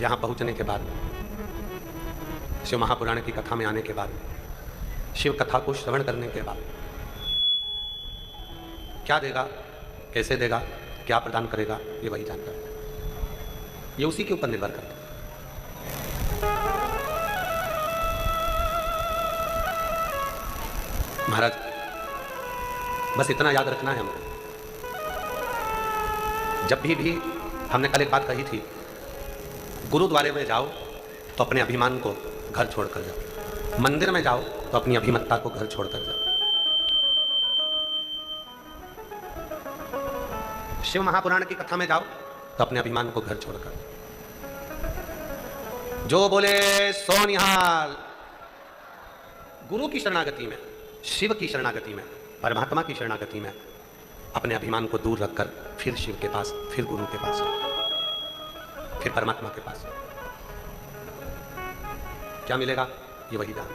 यहाँ पहुँचने के बाद, शिव महापुराण की कथा में आने के बाद, शिव कथा को श्रवण करने के बाद क्या देगा, कैसे देगा, क्या प्रदान करेगा, ये वही जानता है। ये उसी के ऊपर निर्भर करता है। महाराज बस इतना याद रखना है हमें, जब भी हमने कल एक बात कही थी, गुरुद्वारे में जाओ तो अपने अभिमान को घर छोड़कर जाओ, मंदिर में जाओ तो अपनी अभिमत्ता को घर छोड़कर जाओ। शिव महापुराण की कथा में जाओ तो अपने अभिमान को घर छोड़कर, जो बोले सो निहाल। गुरु की शरणागति में, शिव की शरणागति में, परमात्मा की शरणागति में अपने अभिमान को दूर रखकर फिर शिव के पास, फिर गुरु के पास, फिर परमात्मा के पास क्या मिलेगा, ये वही जाना।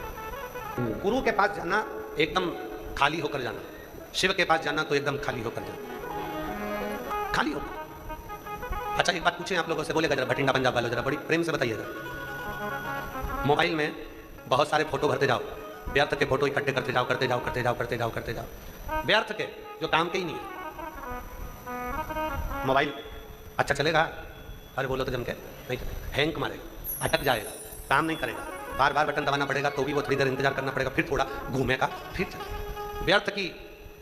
गुरु के पास जाना एकदम खाली होकर जाना, शिव के पास जाना तो एकदम खाली होकर जाना, खाली होकर। अच्छा एक बात पूछें आप लोगों से, बोलेगा जरा भटिंडा पंजाब वालों, जरा बड़ी प्रेम से बताइएगा। मोबाइल में बहुत सारे फोटो भरते जाओ, व्यर्थ के फोटो इकट्ठे करते जाओ, करते जाओ, करते जाओ, करते जाओ, करते जाओ, व्यर्थ के जो काम के ही नहीं है। मोबाइल अच्छा चलेगा, अरे बोलो तो जम के नहीं चलेगा, हैंग मारेगा, अटक जाएगा, काम नहीं करेगा, बार बार बटन दबाना पड़ेगा, तो भी वो थोड़ी देर इंतजार करना पड़ेगा, फिर थोड़ा घूमेगा, फिर चलेगा। व्यर्थ की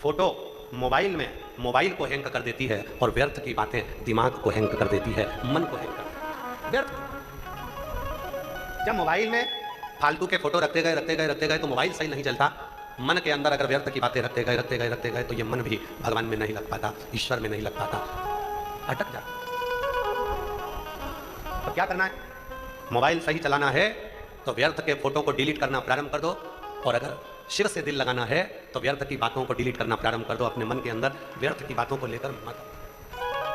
फोटो मोबाइल में मोबाइल को हैंग कर देती है, और व्यर्थ की बातें दिमाग को हैंग कर देती है, मन को हैंग कर देती है। व्यर्थ जब मोबाइल में फालतू के फोटो रखते गए तो मोबाइल सही नहीं चलता। मन के अंदर अगर व्यर्थ की बातें रखते गए तो ये मन भी भगवान में नहीं लग पाता, ईश्वर में नहीं लग पाता, अटक जाता। तो क्या करना है, मोबाइल सही चलाना है तो व्यर्थ के फोटो को डिलीट करना प्रारंभ कर दो, और अगर शिव से दिल लगाना है तो व्यर्थ की बातों को डिलीट करना प्रारंभ कर दो। अपने मन के अंदर व्यर्थ की बातों को लेकर मत,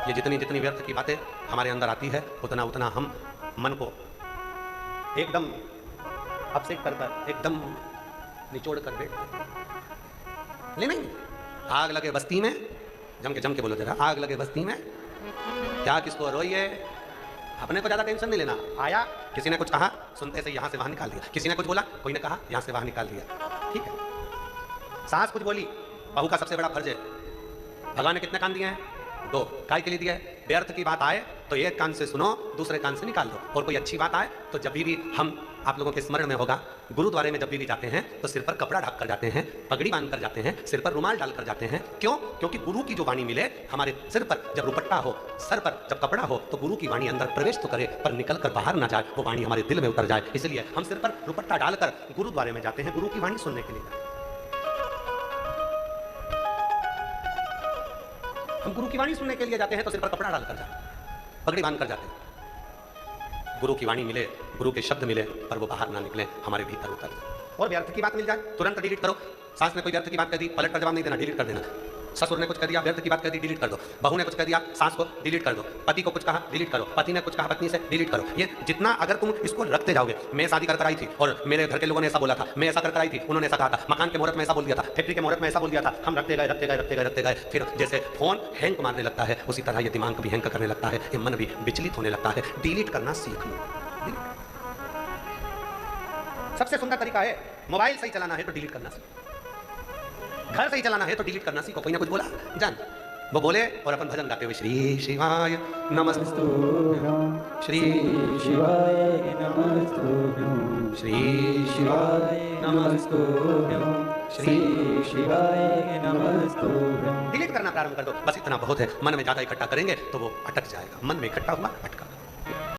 ये जितनी जितनी व्यर्थ की बातें हमारे अंदर आती है उतना उतना हम मन को एकदम अपसेट कर एकदम निचोड़ कर बैठ ले। नहीं, आग लगे बस्ती में, जम के बोलो जरा, आग लगे बस्ती में क्या किसको रोइए, अपने को ज्यादा टेंशन नहीं लेना। आया किसी ने कुछ कहा, सुनते से यहां से वहां निकाल दिया, किसी ने कुछ बोला, कोई ने कहा, यहां से वहां निकाल दिया, ठीक है। सास कुछ बोली, बहू का सबसे बड़ा फर्ज है, भगवान ने कितने कान दिए हैं, 2, काय के लिए दिया है। व्यर्थ की बात आए तो एक कान से सुनो, दूसरे कान से निकाल दो, और कोई अच्छी बात आए तो जब भी हम, आप लोगों के स्मरण में होगा, गुरुद्वारे में जब भी जाते हैं तो सिर पर कपड़ा ढक कर जाते हैं, पगड़ी बांध कर जाते हैं, सिर पर रुमाल डाल कर जाते हैं। क्यों? क्योंकि गुरु की जो वाणी मिले हमारे सिर पर, जब रुपट्टा हो, सर पर जब कपड़ा हो, तो गुरु की वाणी अंदर प्रवेश तो करे पर निकल कर बाहर ना जाए, वो वाणी हमारे दिल में उतर जाए। इसलिए हम सिर पर रुपट्टा डालकर गुरुद्वारे में जाते हैं, गुरु की वाणी सुनने के लिए। हम गुरु की वाणी सुनने के लिए जाते हैं तो सिर पर कपड़ा डालकर जाते हैं, पगड़ी बांध कर जाते हैं। गुरु की वाणी मिले, गुरु के शब्द मिले, पर वो बाहर ना निकले, हमारे भीतर उतर जाए। और व्यर्थ की बात मिल जाए तुरंत डिलीट करो। सास ने कोई व्यर्थ की बात कह दी, पलट कर जवाब नहीं देना, डिलीट कर देना। ससुर ने कुछ कह दिया, व्यर्थ की बात कह दी, डिलीट कर दो। बहू ने कुछ कह दिया, सास को डिलीट कर दो। पति को कुछ कहा, डिलीट करो। पति ने कुछ कहा पत्नी से, डिलीट करो। ये जितना अगर तुम इसको रखते जाओगे, मैं शादी कर आई थी और मेरे घर के लोगों ने ऐसा बोला था, मैं ऐसा कर आई थी, उन्होंने ऐसा कहा था, मकान के मुहूर्त में ऐसा बोल दिया था, फैक्ट्री के मुहूर्त में ऐसा बोल दिया था, हम रखते गए, फिर जैसे फोन हैंग मारने लगता है, उसी तरह ये दिमाग भी हैंग करने लगता है, ये मन भी विचलित होने लगता है। डिलीट करना सीख लो। सबसे सुंदर तरीका है, मोबाइल सही चलाना है तो डिलीट करना सीखो, घर सही चलाना है तो डिलीट करना सीखो। कोई ना कुछ बोला, जान वो बोले और अपन भजन गाते हुए श्री शिवाय नमस्तुभ्यं, श्री शिवाय नमस्तुभ्यं, श्री शिवाय नमस्तुभ्यं, श्री शिवाय नमस्तुभ्यं। डिलीट करना प्रारंभ कर दो, बस इतना बहुत है। मन में ज्यादा इकट्ठा करेंगे तो वो अटक जाएगा, मन में इकट्ठा हुआ अटका।